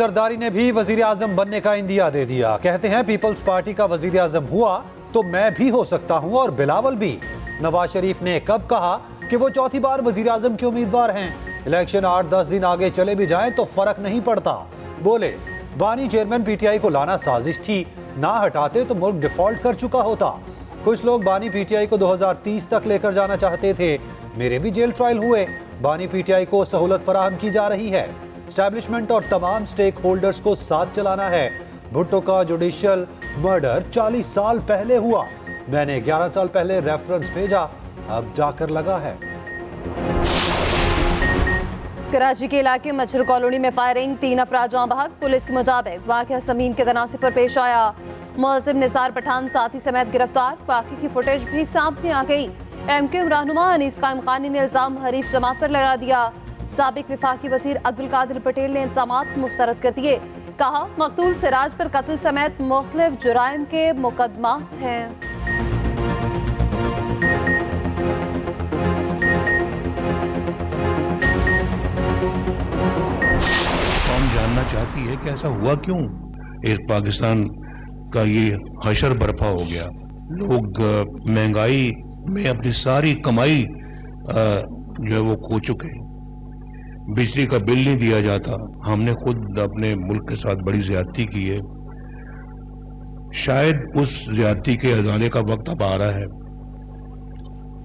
जरदारी ने भी वजीर आजम बनने का इंदिया दे दिया। कहते हैं पीपल्स पार्टी का वजीर आजम हुआ तो मैं भी हो सकता हूं और बिलावल भी। नवाज शरीफ ने कब कहा कि वो चौथी बार वजीर आजम के उम्मीदवार हैं? इलेक्शन 8-10 दिन आगे चले भी जाएं तो फर्क नहीं पड़ता। बोले बानी चेयरमैन पीटीआई को लाना साजिश थी, ना हटाते तो मुल्क डिफॉल्ट कर चुका होता। कुछ लोग बानी पीटीआई को 2030 तक लेकर जाना चाहते थे। मेरे भी जेल ट्रायल हुए। बानी पीटीआई को सहूलत फराहम की जा रही है। एस्टैब्लिशमेंट और तमाम स्टेक होल्डर्स को साथ चलाना है। भुट्टो का जुडिशियल मर्डर 40 साल पहले हुआ। मैंने 11 साल पहले रेफरेंस भेजा, अब जाकर लगा है। कराची के इलाके मच्छर कॉलोनी में फायरिंग, 3 अफराद जाँ बहक। पुलिस के मुताबिक वाक़या ज़मीन के तनासिब पर पेश आया। मुअज़्ज़िम निसार पठान साथी समेत गिरफ्तार। बाकी की फुटेज भी सामने आ गई। MQ रहनुमा अनीस कायम खानी ने इल्ज़ाम हरीफ जमात पर लगा दिया। साबिक विफाकी वज़ीर अब्दुल कादिर पटेल ने इल्ज़ामात मुस्तरद कर दिए। कहा मकतूल सिराज पर कत्ल समेत मुख्तलिफ जुराइम के मुकदमात हैं। कौन जानना चाहती है कि ऐसा हुआ क्यों? एक पाकिस्तान का ये हशर बर्पा हो गया। लोग महंगाई में अपनी सारी कमाई जो है वो खो चुके। बिजली का बिल नहीं दिया जाता। हमने खुद अपने मुल्क के साथ बड़ी ज्यादती की है। शायद उस ज्यादती के अजाले का वक्त अब आ रहा है।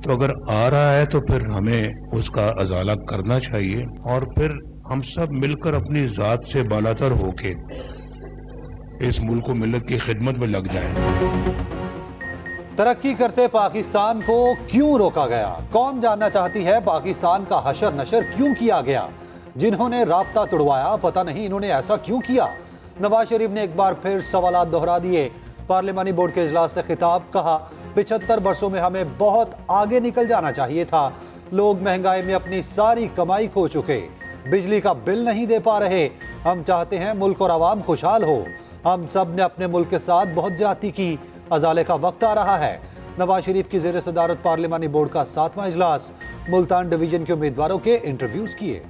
तो अगर आ रहा है तो फिर हमें उसका अजाला करना चाहिए और फिर हम सब मिलकर अपनी जात से बालातर होके इस मुल्क को मिल्लत की खिदमत में लग जाएं। तरक्की करते पाकिस्तान को क्यों रोका गया? कौन जानना चाहती है पाकिस्तान का हशर नशर क्यों किया गया? जिन्होंने राब्ता तोड़वाया, पता नहीं इन्होंने ऐसा क्यों किया? नवाज शरीफ ने एक बार फिर सवालात दोहरा दिए। पार्लिमानी बोर्ड के इजलास से खिताब, कहा 75 वर्षों में हमें बहुत आगे निकल जाना चाहिए था। लोग महंगाई में अपनी सारी कमाई खो चुके, बिजली का बिल नहीं दे पा रहे। हम चाहते हैं मुल्क और आवाम खुशहाल हो। हम सब ने अपने मुल्क के साथ बहुत ज्यादती की। अजाले का वक्त आ रहा है। नवाज शरीफ की ज़ेर सदारत पार्लिमानी बोर्ड का 7वां इजलास। मुल्तान डिवीजन के उम्मीदवारों के इंटरव्यूज किए।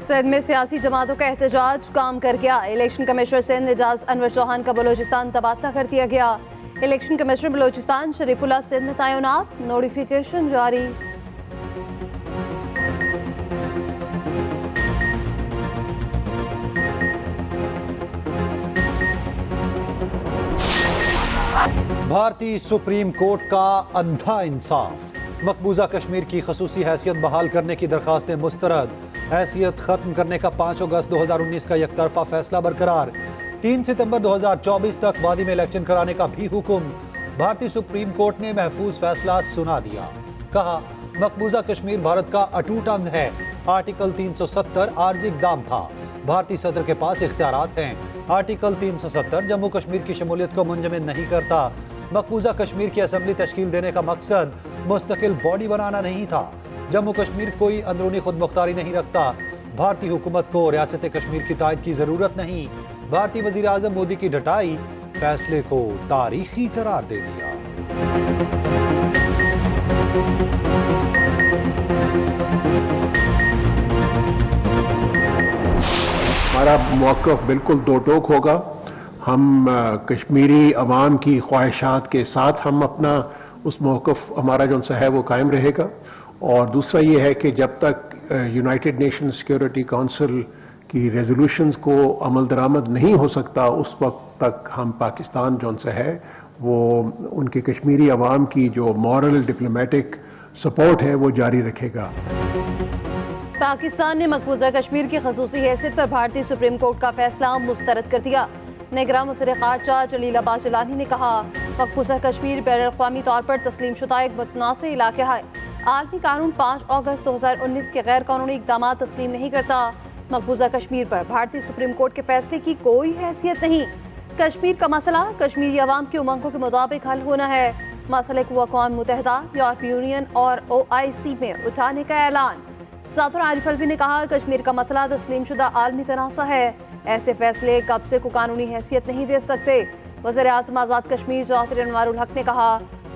सिंध में सियासी जमातों का एहतजाज काम कर गया। इलेक्शन कमिश्नर सिंध एजाज अनवर चौहान का बलोचिस्तान तबादला कर दिया गया। इलेक्शन कमिश्नर बलोचिस्तान शरीफुल्लाह सिंध में तैनात, नोटिफिकेशन जारी। भारतीय सुप्रीम कोर्ट का अंधा इंसाफ। मकबूजा कश्मीर की खसूसी हैसियत बहाल करने की दरखास्तें मुस्तरद। हैसियत खत्म करने का 5 अगस्त 2019 का यकतरफा फैसला बरकरार। 3 सितंबर 2024 तक वादी में इलेक्शन कराने का भी हुक्म। भारतीय सुप्रीम कोर्ट ने महफूज फैसला सुना दिया। कहा मकबूजा कश्मीर भारत का अटूट अंग है। आर्टिकल 370 आर्जी इक़दाम था। भारतीय सदर के पास इख्तियारात हैं। आर्टिकल 370 जम्मू कश्मीर की शमूलियत को मुंजमद नहीं करता। मकबूजा कश्मीर की असेंबली तश्कील देने का मकसद मुस्तकिल बॉडी बनाना नहीं था। जम्मू कश्मीर कोई अंदरूनी खुद मुख्तारी नहीं रखता। भारतीय हुकूमत को रियासत कश्मीर की तायद की जरूरत नहीं। भारतीय वजीर आजम मोदी की डटाई फैसले को तारीखी करार दे दिया। हमारा मौक़िफ़ बिल्कुल दो टोक होगा। हम कश्मीरी अवाम की ख्वाहिशात के साथ हम अपना उस मौक़िफ़ हमारा जो है वो कायम रहेगा। और दूसरा ये है कि जब तक यूनाइटेड नेशन सिक्योरिटी काउंसिल की रेजोल्यूशंस को अमल दरामद नहीं हो सकता, उस वक्त तक हम पाकिस्तान जो है वो उनके कश्मीरी अवाम की जो मॉरल डिप्लोमेटिक सपोर्ट है वो जारी रखेगा। पाकिस्तान ने मकबूजा कश्मीर की खसूसी हैसियत पर भारतीय सुप्रीम कोर्ट का फैसला मुस्तरद कर दिया। निगरान वज़ीर ख़ारजा जलील अब्बास जिलानी ने कहा मकबूजा कश्मीर बैनुल-अक़वामी तौर पर तस्लीम शुदा एक मुतनाज़ इलाका है। आलमी कानून 5 अगस्त 2019 के गैर कानूनी इक़दाम तस्लीम नहीं करता। मकबूजा कश्मीर पर भारतीय सुप्रीम कोर्ट के फैसले की कोई हैसियत नहीं। कश्मीर का मसला कश्मीरी अवाम की उमंगों के मुताबिक हल होना है। मसले को अक़वाम मुत्तहिदा, यूरोपीय यूनियन और OIC में उठाने का ऐलान। सदर आरिफ अलवी ने कहा कश्मीर का मसला तस्लीम शुदा आलमी तनाज़ा है। ऐसे फैसले कब्ज़े को कानूनी हैसियत नहीं दे सकते। वज़ीर आज़म आज़ाद कश्मीर चौधरी अनवारुल हक ने कहा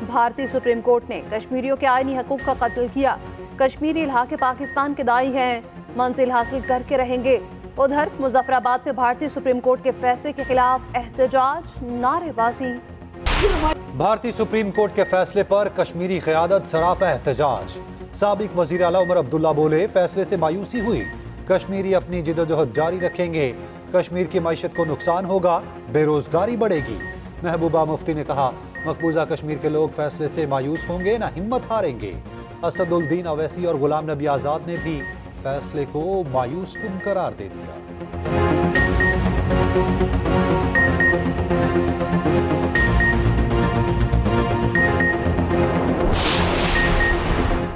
भारतीय सुप्रीम कोर्ट ने कश्मीरियों के आईनी हकूक का कत्ल किया। कश्मीरी इलाके पाकिस्तान के दाई हैं, मंजिल हासिल करके रहेंगे। उधर मुजफ्फराबाद में भारतीय सुप्रीम कोर्ट के फैसले के खिलाफ एहतजाज, नारेबाजी। भारतीय सुप्रीम कोर्ट के फैसले पर कश्मीरी क़यादत सरापा एहतजाज। साबिक वज़ीर आला उमर अब्दुल्ला बोले, फैसले से मायूसी हुई, कश्मीरी अपनी जिद्दोजहद जारी रखेंगे। कश्मीर की मईशत को नुकसान होगा, बेरोजगारी बढ़ेगी। महबूबा मुफ्ती ने कहा, मकबूजा कश्मीर के लोग फैसले से मायूस होंगे ना हिम्मत हारेंगे। असदुद्दीन अवैसी और गुलाम नबी आज़ाद ने भी फैसले को मायूस कुन करार दे दिया।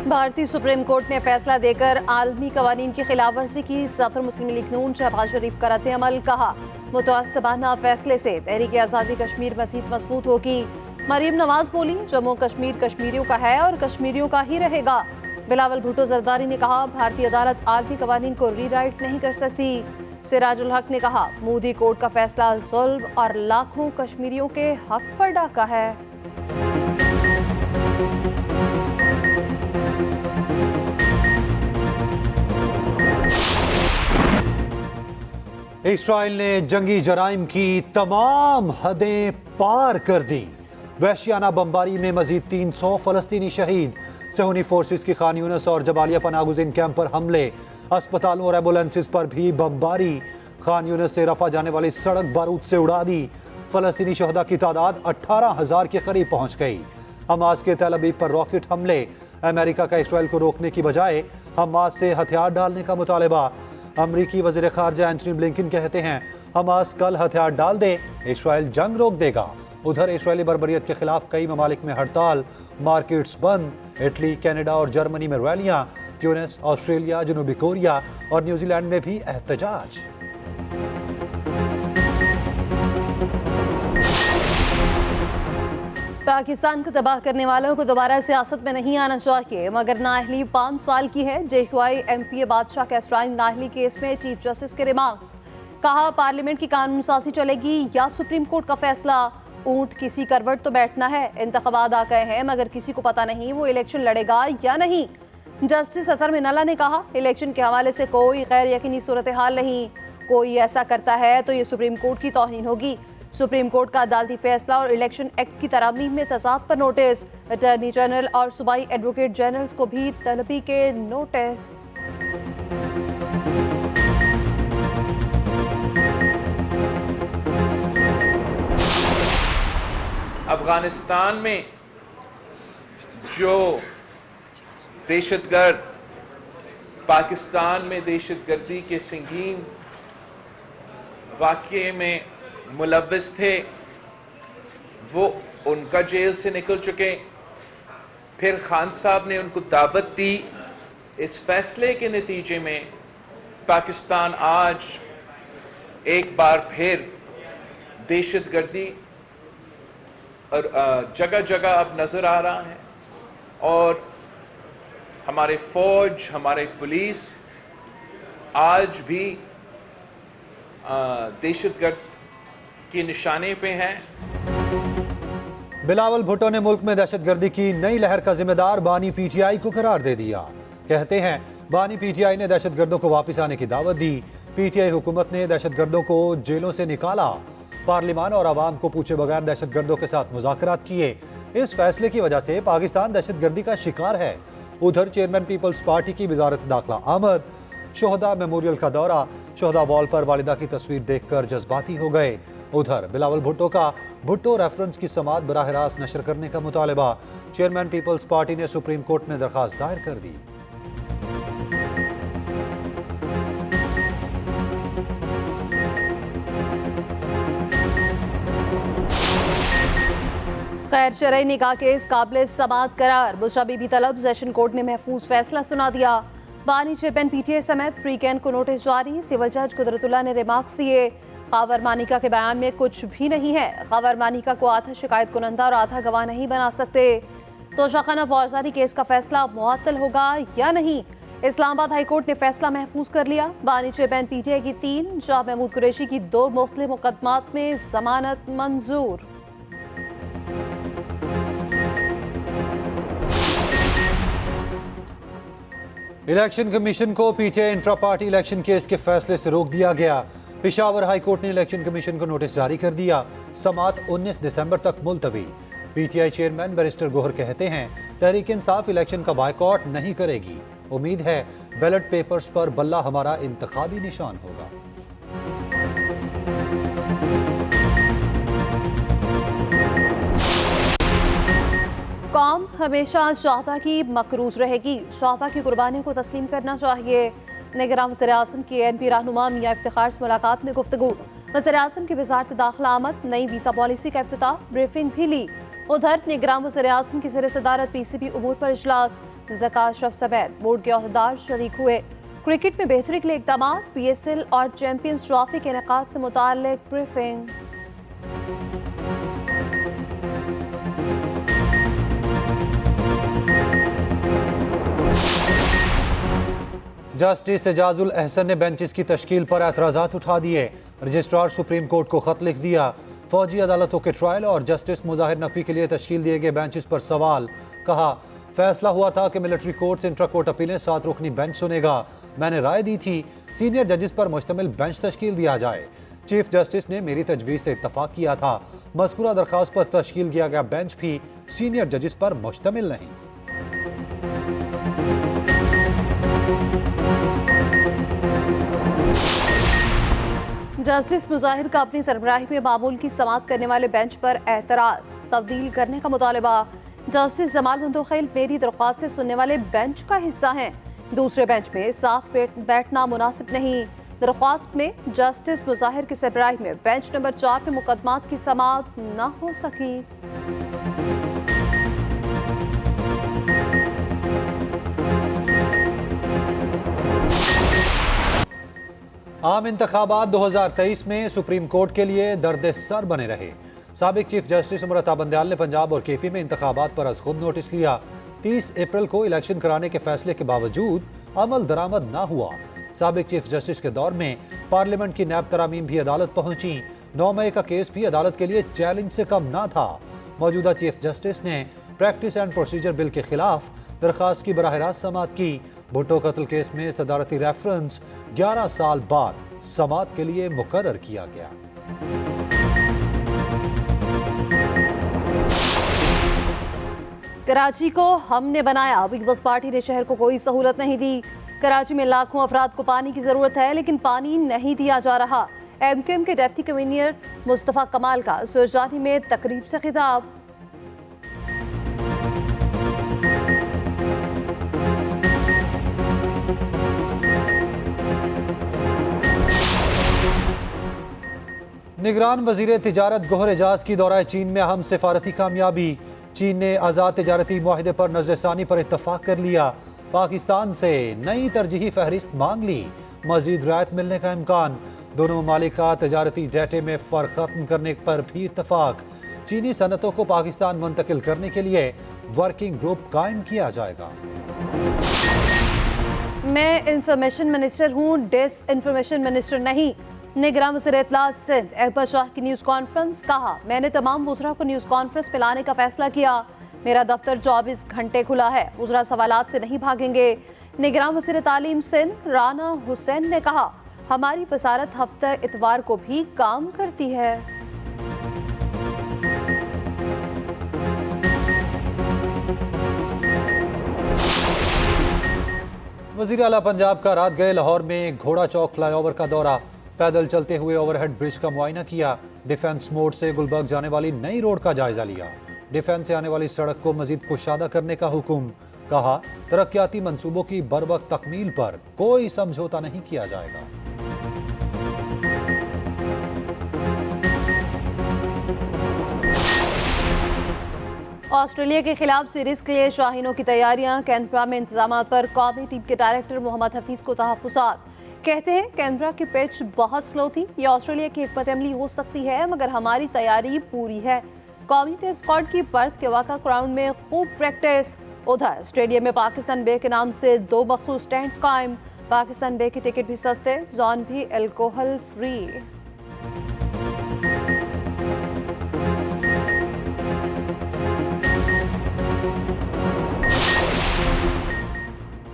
भारतीय सुप्रीम कोर्ट ने फैसला देकर आलमी कवानीन की खिलाफवर्जी की। सदर मुस्लिम लीग नून शहबाज शरीफ का रद्द अमल, कहा मुतअस्सिबाना फैसले से तहरीक आज़ादी कश्मीर मज़ीद मजबूत होगी। मरीम नवाज बोली, जम्मू कश्मीर कश्मीरियों का है और कश्मीरियों का ही रहेगा। बिलावल भुट्टो जरदारी ने कहा, भारतीय अदालत आलमी कवानीन को रीराइट नहीं कर सकती। सिराजुल हक ने कहा, मोदी कोर्ट का फैसला जुल्म और लाखों कश्मीरियों के हक पर डाका है। इसराइल ने जंगी जराइम की तमाम हदें पार कर दी। वहशियाना बमबारी में मजीद 300 फलस्तीनी शहीद। सहूनी फोर्सेस की खान यूनिस और जबालिया पनागुज़ीन कैंप पर हमले। अस्पतालों और एम्बुलेंसेस पर भी बमबारी। खान यूनिस से रफा जाने वाली सड़क बारूद से उड़ा दी। फलस्तीनी शहदा की तादाद 18,000 के करीब पहुंच गई। हमास के तेल अवीव पर रॉकेट हमले। अमेरिका का इसराइल को रोकने की बजाय हमास से हथियार डालने का मुतालबा। अमरीकी वज़ीर ख़ारजा एंटनी ब्लिंकन कहते हैं, हमास कल हथियार डाल दे, इसराइल जंग रोक देगा। उधर इसराइली बर्बरियत के खिलाफ कई ममालिक में हड़ताल, मार्केट्स बंद। इटली, कनाडा और जर्मनी में रैलियां। ट्यूनिस, ऑस्ट्रेलिया, जनूबी कोरिया और न्यूजीलैंड में भी एहतजाज। पाकिस्तान को तबाह करने वालों को दोबारा सियासत में नहीं आना चाहिए, मगर नाअहली 5 साल की है। जेहुआई MPA बादशाह कैस्ट्राइन नाअहली केस में चीफ जस्टिस के रिमार्क्स। कहा, पार्लियामेंट की कानून साजी चलेगी या सुप्रीम कोर्ट का फैसला। ऊंट किसी करवट तो बैठना है। इंतखाबात आ गए हैं मगर किसी को पता नहीं वो इलेक्शन लड़ेगा या नहीं। जस्टिस अतर मिनल्ला ने कहा, इलेक्शन के हवाले से कोई गैर यकीनी सूरत हाल नहीं। कोई ऐसा करता है तो ये सुप्रीम कोर्ट की तौहीन होगी। सुप्रीम कोर्ट का अदालती फैसला और इलेक्शन एक्ट की तरामीम में तजाद पर नोटिस। अटॉर्नी जनरल और सूबाई एडवोकेट जनरल्स को भी तलबी के नोटिस। अफगानिस्तान में जो दहशतगर्द पाकिस्तान में दहशतगर्दी के संगीन वाक़ये में मुलव्विस थे, वो उनका जेल से निकल चुके। फिर खान साहब ने उनको दावत दी। इस फैसले के नतीजे में पाकिस्तान आज एक बार फिर दहशतगर्दी और जगह जगह अब नजर आ रहा है, और हमारे फौज, हमारे पुलिस आज भी दहशतगर्द के निशाने पे हैं। बिलावल भुट्टो ने मुल्क में दहशतगर्दी की नई लहर का जिम्मेदार बानी PTI को करार दे दिया। कहते हैं, बानी PTI ने दहशतगर्दों को वापस आने की दावत दी। PTI हुकूमत ने दहशतगर्दों को जेलों से निकाला। पार्लिमान और आवाम को पूछे बगैर दहशतगर्दों के साथ मुज़ाकरात किए। इस फैसले की वजह से पाकिस्तान दहशतगर्दी का शिकार है। उधर चेयरमैन पीपल्स पार्टी की वजारत दाखिला आमद। शोहदा मेमोरियल का दौरा। शोहदा वॉल पर वालिदा की तस्वीर देखकर जज्बाती हो गए। उधर बिलावल भुट्टो का भुट्टो रेफरेंस की समात बराह रास्त नशर करने का मुतालबा। चेयरमैन पीपल्स पार्टी ने सुप्रीम कोर्ट में दरखास्त दायर कर दी। खैर शरई निकाह केस काबिल समात करार। बुशरा बीबी तलब सेशन कोर्ट ने महफूज फैसला सुना दिया। बानी चेयरमैन PTI समेत फ्री कैन को नोटिस जारी। सिविल जज कुदरतुल्लाह ने रिमार्क्स दिए। खावर मानिका के बयान में कुछ भी नहीं है। खावर मानिका को आधा शिकायत कुनंदा और आधा गवाह नहीं बना सकते। तो शाखाना फौजदारी केस का फैसला मुअत्तल होगा या नहीं। इस्लामाबाद हाईकोर्ट ने फैसला महफूज कर लिया। बानी चेयरमैन PTI की 3, शाह महमूद कुरैशी की 2 मुख्तलिफ मुकदमात में जमानत मंजूर। इलेक्शन कमीशन को PTI intra party election case के फैसले से रोक दिया गया। पेशावर हाई कोर्ट ने इलेक्शन कमीशन को नोटिस जारी कर दिया। समात 19 दिसंबर तक मुलतवी। पीटीआई चेयरमैन बैरिस्टर गोहर कहते हैं तहरीक इंसाफ इलेक्शन का बायकॉट नहीं करेगी। उम्मीद है बैलेट पेपर्स पर बल्ला हमारा इंतखाबी निशान होगा। कौम हमेशा शाहदा की मकरूज रहेगी। शाहदा की कुर्बानी को तस्लीम करना चाहिए। निगरान वज़ीर आज़म की एनपी रहनुमा मियां इफ्तिखार से मुलाकात में गुफ्तगू। वज़ीर आज़म की वज़ारत दाखिला आमद नई वीज़ा पॉलिसी का इफ्तिताह ब्रीफिंग भी ली। उधर निगरान वज़ीर आज़म की ज़ेर सदारत पीसीबी उमूर पर इजलास। ज़का अशरफ समेत बोर्ड के अहदेदार शरीक हुए। क्रिकेट में बेहतरी के लिए इक़दाम। पीएसएल और चैंपियंस ट्रॉफी के इनेकाद से मुताल्लिक ब्रीफिंग। जस्टिस एजाजुल अहसन ने बेंचेस की तश्कील पर एतराज़ात उठा दिए। रजिस्ट्रार सुप्रीम कोर्ट को खत लिख दिया। फौजी अदालतों के ट्रायल और जस्टिस मुजाहिर नफी के लिए तश्कील दिए गए बेंचेस पर सवाल। कहा फैसला हुआ था कि मिलिट्री कोर्ट्स इंट्रा कोर्ट अपीलें 7 रुकनी बेंच सुनेगा। मैंने राय दी थी सीनियर जजेस पर मुश्तमिल बेंच तश्कील दिया जाए। चीफ जस्टिस ने मेरी तजवीज़ से इत्तफाक किया था। मज़कूरा दरख्वास्त पर तश्कील किया गया बेंच भी सीनियर जजेस पर मुश्तमिल नहीं। जस्टिस मुजाहिर का अपनी सरबराही में मामूल की समाअत करने वाले बेंच पर एतराज़। तब्दील करने का मुतालबा। जस्टिस जमाल बंदोखेल मेरी दरख्वास्तें सुनने वाले बेंच का हिस्सा हैं। दूसरे बेंच में साथ बैठना मुनासिब नहीं। दरख्वास्त में जस्टिस मुजाहिर की सरबराही में बेंच नंबर 4 में मुकदमात की समाअत न हो सकी। आम इंतखाबात 2023 में सुप्रीम कोर्ट के लिए दर्द सर बने रहे। साबिक चीफ जस्टिस उमरता बंदयाल ने पंजाब और केपी में इंतखाबात पर अज खुद नोटिस लिया। 30 अप्रैल को इलेक्शन कराने के फैसले के बावजूद अमल दरामद ना हुआ। साबिक चीफ जस्टिस के दौर में पार्लियामेंट की नैब तरामीम भी अदालत पहुंची। 9 मई का केस भी अदालत के लिए चैलेंज से कम ना था। मौजूदा चीफ जस्टिस ने प्रैक्टिस एंड प्रोसीजर बिल के खिलाफ दरखास्त की बराह रास्त समाअत की। भुट्टो कत्ल केस में सदारती रेफरेंस 11 साल बाद समाअत के लिए मुकर्रर किया गया। कराची को हमने बनाया। पीपल्स पार्टी ने शहर को कोई सहूलत नहीं दी। कराची में लाखों अफराद को पानी की जरूरत है लेकिन पानी नहीं दिया जा रहा। एमकेएम के डिप्टी कन्वीनर मुस्तफा कमाल का सुरजानी में तकरीब से खिताब। निगरान वजीर तिजारत गोहर एजाज की दौरा चीन में अहम सिफारती कामयाबी। चीन ने आज़ाद तिजारती मुआहदे पर नज़रसानी पर इत्तफाक कर लिया। पाकिस्तान से नई तरजीही फहरिस्त मांग ली। मजीद रियायत मिलने का इम्कान। दोनों ममालिक का तजारती डेटे में फ़र्क खत्म करने पर भी इत्तफाक। चीनी सनतों को पाकिस्तान मुंतकिल करने के लिए वर्किंग ग्रुप कायम किया जाएगा। मैं इंफॉर्मेशन मिनिस्टर हूँ, डिस इंफॉर्मेशन मिनिस्टर नहीं। निगरान वज़ीर इत्तलात सिंध अहमद शाह की न्यूज़ कॉन्फ्रेंस। कहा मैंने तमाम वज़रा को न्यूज़ कॉन्फ्रेंस में लाने का फैसला किया। मेरा दफ्तर 24 घंटे खुला है। वज़रा सवालात से नहीं भागेंगे। निगरान वज़ीर तालीम सिंध राना हुसैन ने कहा हमारी वज़ारत हफ्ते इतवार को भी काम करती है। वज़ीर आला पंजाब का रात गए लाहौर में घोड़ा चौक फ्लाईओवर का दौरा। पैदल चलते हुए ओवरहेड ब्रिज का मुआयना किया। डिफेंस मोड से गुलबर्ग जाने वाली नई रोड का जायजा लिया। डिफेंस से आने वाली सड़क को मजीद कुशादा करने का हुक्म। कहा तरक्याती मंसूबों की बरवक्त तकमील पर कोई समझौता नहीं किया जाएगा। ऑस्ट्रेलिया के खिलाफ सीरीज के लिए शाहीनों की तैयारियां। कैनबरा में इंतजाम पर कौमी टीम के डायरेक्टर मोहम्मद हफीज को तहफ्फुज़ात। कहते हैं कैनबरा की पिच बहुत स्लो थी। ये ऑस्ट्रेलिया की हिकमत अमली हो सकती है मगर हमारी तैयारी पूरी है। कौमी टेस्ट स्क्वाड की बर्थ के वाक़ा ग्राउंड में खूब प्रैक्टिस। उधर स्टेडियम में पाकिस्तान बे के नाम से 2 मखसूस स्टैंड्स कायम। पाकिस्तान बे के टिकट भी सस्ते, जोन भी एल्कोहल फ्री।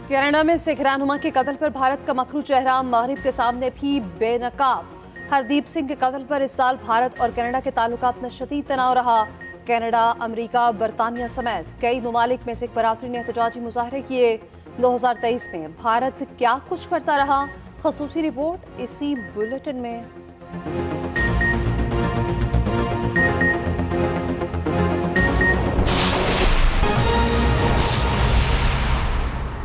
कनाडा में सिख रहनुमा के कत्ल पर भारत का मकरू चेहरा मगरिब के सामने भी बेनकाब। हरदीप सिंह के कत्ल पर इस साल भारत और कनाडा के ताल्लुकात में शदीद तनाव रहा। कनाडा, अमेरिका, बरतानिया समेत कई ममालिक में सिख बरादरी ने एहतजाजी मुजाहरे किए। 2023 में भारत क्या कुछ करता रहा, खसूसी रिपोर्ट इसी बुलेटिन में।